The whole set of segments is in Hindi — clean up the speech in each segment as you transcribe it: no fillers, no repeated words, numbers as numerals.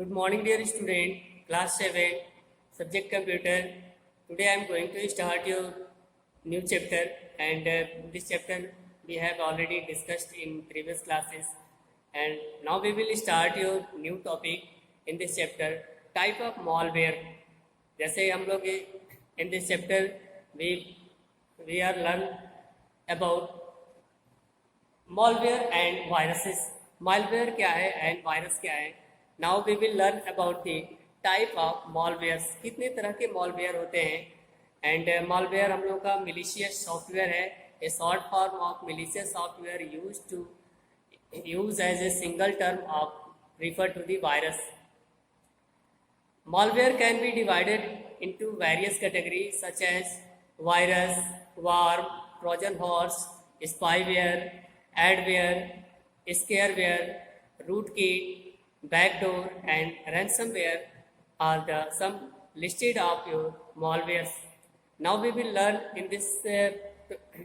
Good morning, dear student. Class 7, subject computer. Today I am going to start your new chapter, and this chapter we have already discussed in previous classes. And now we will start your new topic in this chapter, type of malware. जैसे हम लोग in this chapter we are learn about malware and viruses. Malware क्या है and virus क्या है? Now we will learn about the type of malwares. कितने तरह के malware होते हैं? And malware हम लोग का malicious software है. A short form of malicious software used as a single term of refer to the virus. Malware can be divided into various categories such as virus, worm, Trojan horse, spyware, adware, scareware, rootkit, backdoor, and ransomware are the some listed of your malwares. Now we will learn in this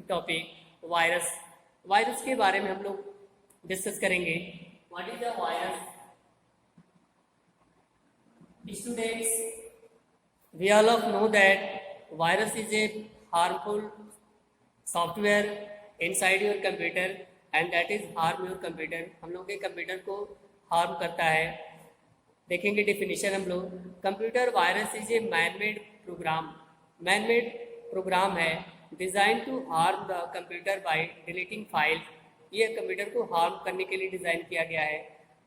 topic virus. Virus के बारे में हम लोग डिस्कस करेंगे. What is a virus? Students, we all of know that virus is a harmful software inside your computer and that is harm your computer. हम लोग के कंप्यूटर को हार्म करता है. देखेंगे डेफिनेशन हम लोग. Computer virus is a man made program है design to harm the computer by deleting file. ये कंप्यूटर को हार्म करने के लिए डिजाइन किया गया है.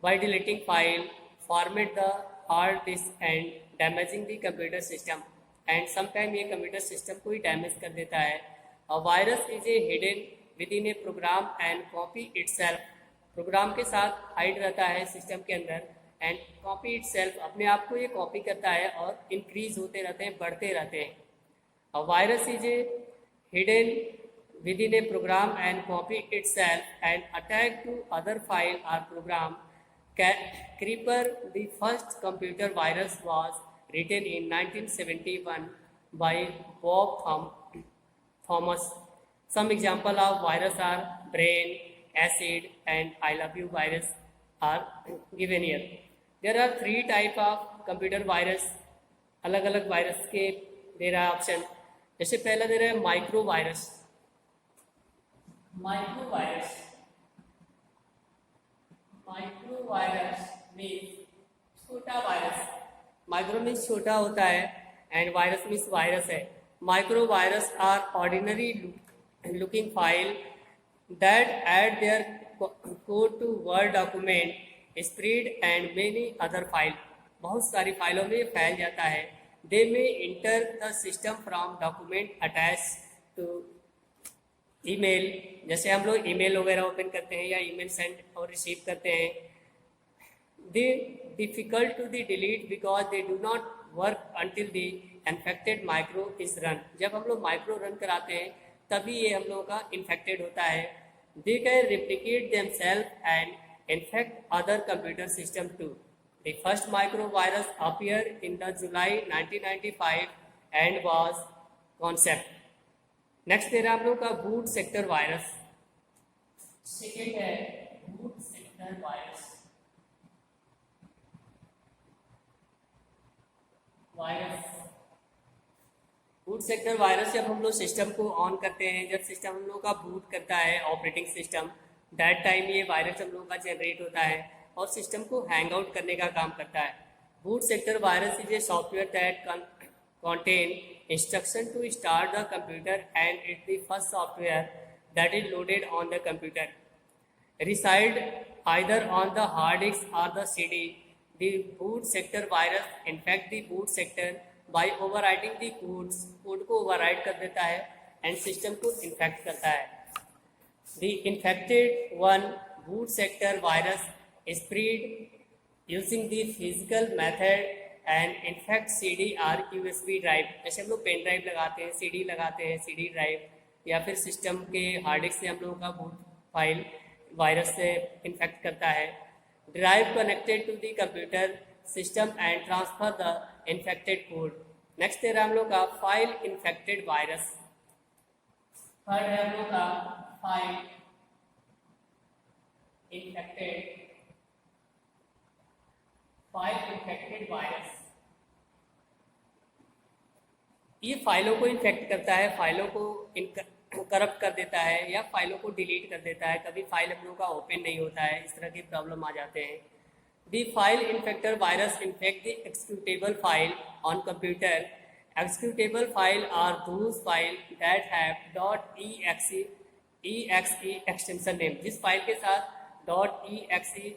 By deleting file, format the hard disk and damaging the computer system. And sometime ये कंप्यूटर सिस्टम को ही डैमेज कर देता है. A virus is a hidden within a program and copy itself. Program के साथ हाइड रहता है सिस्टम के अंदर एंड कॉपी इटसेल्फ, अपने आप को ये कॉपी करता है और इंक्रीज होते रहते हैं, बढ़ते रहते हैं. A virus is a hidden within a program and copy itself and attack to other file और program. Creeper, the first computer virus, was written in 1971 by Bob Thomas. Some example of virus are brain, acid, and I love you virus are given here. There are three type of computer virus. अलग अलग वायरस के दे रहा है ऑप्शन. जैसे पहला दे रहा है micro virus. Micro virus means छोटा वायरस. माइक्रो मीन्स छोटा होता है एंड वायरस मीन्स वायरस है. Micro virus are ordinary looking file that add their code to Word document, spread and many other file. बहुत सारी फाइलों में फैल जाता है. They may enter the system from document attached to email. जैसे हम लोग ईमेल वगैरह ओपन करते हैं या ईमेल सेंड और रिसीव करते हैं. They difficult to the delete because they do not work until the infected micro is run. जब हम लोग माइक्रो रन कराते हैं तभी ये हम लोगों का इन्फेक्टेड होता है. They can replicate themselves and infect other computer system too. The first microvirus appeared in the July 1995 and was concept. Next दे रहा है हम लोग का बूट सेक्टर वायरस. सेकेंड है boot sector virus. Boot sector virus जब हम लोग सिस्टम को ऑन करते हैं, जब सिस्टम हम लोग का बूट करता है ऑपरेटिंग सिस्टम, दैट टाइम ये वायरस हम लोग का जनरेट होता है और सिस्टम को हैंग आउट करने का काम करता है. Boot sector virus is a software that contain instruction to start the computer and it's the first software that is loaded on the computer. Reside either on the hard disk or the CD. The boot sector virus infect the boot sector by overwriting the codes. Code को ओवरराइट कर देता है एंड सिस्टम को इन्फेक्ट करता है. The infected one boot sector virus spread using the physical method and in fact CD और USB ड्राइव. जैसे हम लोग पेन ड्राइव लगाते हैं, CD लगाते हैं, CD ड्राइव या फिर सिस्टम के हार्ड डिस्क से हम लोगों का बूट फाइल वायरस से इन्फेक्ट करता है. Drive connected to the computer system and transfer the infected code. Next है हम लोग का फाइल इन्फेक्टेड वायरस. थर्ड है हम लोग का file infected file infected virus, ये फाइलों को इन्फेक्ट करता है, फाइलों को करप्ट कर देता है या फाइलों को डिलीट कर देता है, कभी फाइल हम लोग का ओपन नहीं होता है, इस तरह की प्रॉब्लम आ जाते हैं। The file infector virus infect the executable file on computer. Executable file are those file that have .exe extension name, जिस फाइल के साथ .exe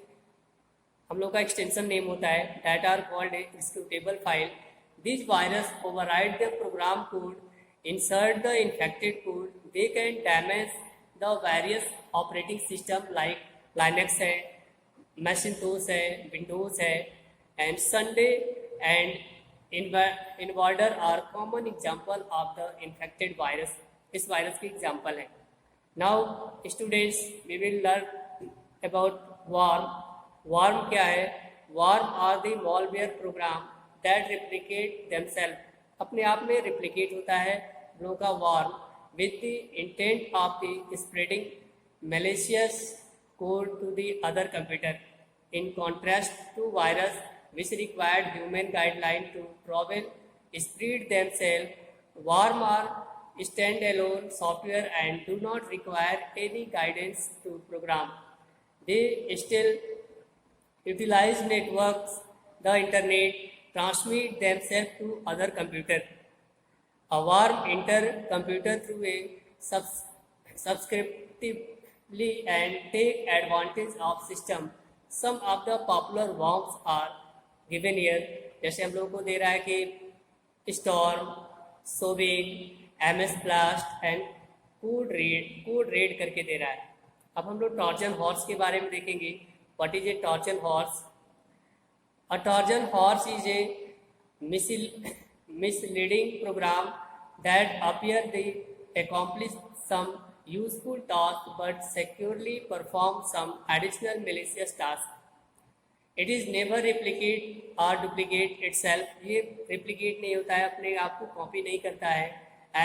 हम लोग का एक्सटेंशन नेम होता है, that are called executable file. These virus override the program code, insert the infected code. They can damage the various operating system like Linux है, Macintosh है, Windows है, and Sunday and Invader are common example of the infected virus. इस वायरस की एग्जाम्पल है। Now students, we will learn about worm. Worm क्या है? Worm are the malware program that replicate themselves, अपने आप में replicate होता है हम लोगों का worm with the intent of the spreading malicious code to the other computer, in contrast to virus which required human guideline to prevent spread themselves. Worm are standalone software and do not require any guidance to program. They still utilize networks, the internet, transmit themselves to other computer. A worm enter computer through a subscriptively and take advantage of system. Some of the popular worms are given here. जैसे हम लोग को दे रहा है कि storm, sowing, MS blast and code red करके दे रहा है। अब हम लोग ट्रोजन हॉर्स के बारे में देखेंगे। What is a Trojan horse? A Trojan horse is a misleading program that appears to accomplish some useful task but securely perform some additional malicious task. It is never replicate or duplicate itself. ये replicate नहीं होता है, अपने आप को copy नहीं करता है।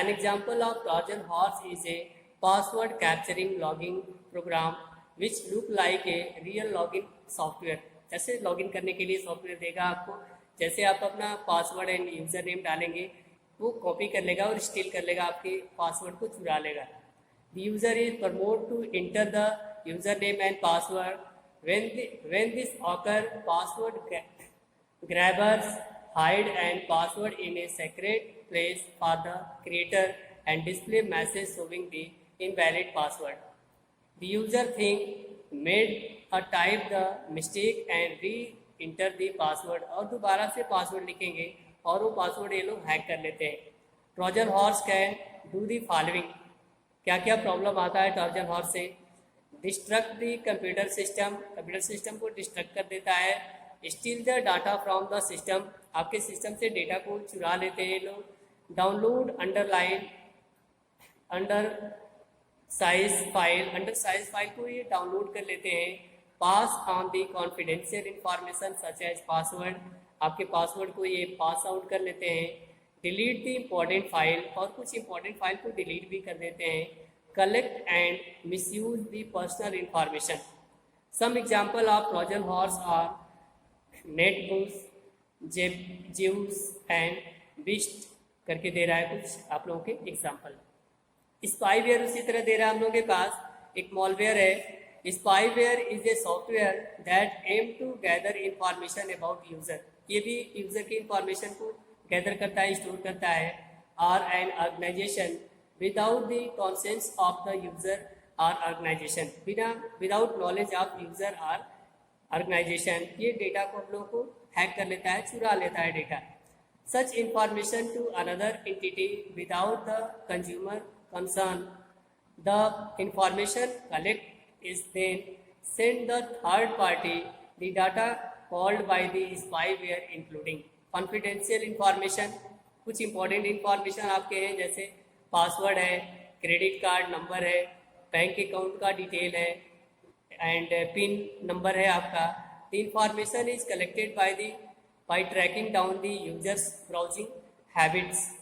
An example of Trojan horse is a password capturing logging program which look like a real login software. जैसे लॉगिन करने के लिए सॉफ्टवेयर देगा आपको, जैसे आप अपना पासवर्ड एंड यूज़र नेम डालेंगे वो कॉपी कर लेगा और स्टील कर लेगा, आपके पासवर्ड को चुरा लेगा। The user is promote to enter the user name and password. When this occur password grabbers hide and password in a secret place for the creator and display message showing the invalid password. The user made a type the mistake and re-enter the password, और दोबारा से पासवर्ड लिखेंगे और वो पासवर्ड ये लोग हैक कर लेते हैं। Trojan horse can do the following, क्या क्या प्रॉब्लम आता है ट्रोजन हॉर्स से? डिस्ट्रक्ट द कंप्यूटर सिस्टम को डिस्ट्रक्ट कर देता है। Steel the data from the system, आपके सिस्टम से डेटा को चुरा लेते हैं लोग। डाउनलोड अंडर साइज फाइल को ये डाउनलोड कर लेते हैं। Pass on the confidential information such as password, आपके पासवर्ड को ये पास आउट कर लेते हैं। डिलीट दी इम्पॉर्टेंट फाइल, और कुछ इंपॉर्टेंट फाइल को डिलीट भी कर देते हैं। Collect and misuse the personal information. Some example of Trojan horse are NetBus, जेव्स एंड बिस्ट करके दे रहा है कुछ आप लोगों के एग्जाम्पल। स्पाईवेयर उसी तरह दे रहा है हम लोगों के पास, एक मॉलवेयर है। Spyware is a software that aim to gather information about user, ये भी यूजर की इंफॉर्मेशन को गैदर करता है, स्टोर करता है। Or an organisation without the consent of the user or organisation, without knowledge of user or organisation, ये डेटा को हम लोग को हैक कर लेता है, चुरा लेता है data. Such information to another entity without the consumer concern. The information collected is then sent the third party the data called by the spyware including confidential information, कुछ important information आपके हैं जैसे पासवर्ड है, क्रेडिट कार्ड नंबर है, बैंक अकाउंट का डिटेल है एंड पिन नंबर है आपका। The information is collected by tracking down the user's browsing habits,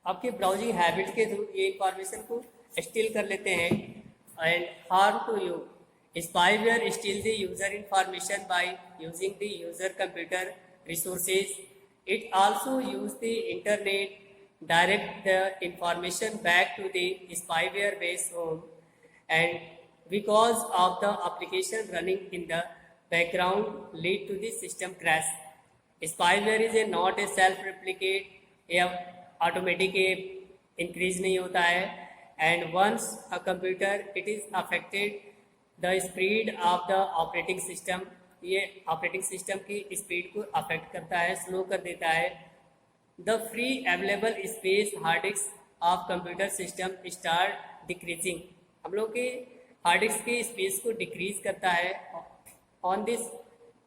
आपके ब्राउजिंग हैबिट के थ्रू ये इंफॉर्मेशन को स्टील कर लेते हैं। And harm to you, Spyware steals the user information by using the user computer resources. It also uses the internet, direct the information back to the spyware base home, and because of the application running in the background lead to the system crash. Spyware is a not a self-replicate या automatic increase नहीं होता है, and once a computer it is affected the speed of the operating system, ये ऑपरेटिंग सिस्टम की स्पीड को अफेक्ट करता है, स्लो कर देता है. The free available space hard disk of computer system start decreasing, हम लोग के हार्ड डिस्क की स्पेस को डिक्रीज करता है. On this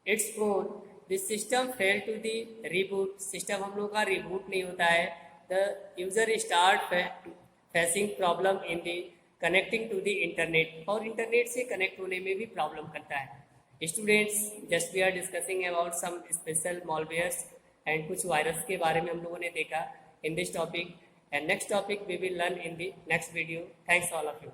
its own this system fail to the reboot, सिस्टम हम लोग का रिबूट नहीं होता है. The user start facing problem in the connecting to the internet, और इंटरनेट से कनेक्ट होने में भी प्रॉब्लम करता है. Students, just we are discussing about some special malwares and कुछ वायरस के बारे में हम लोगों ने देखा in this topic, and next topic we will learn in the next video. Thanks all of you.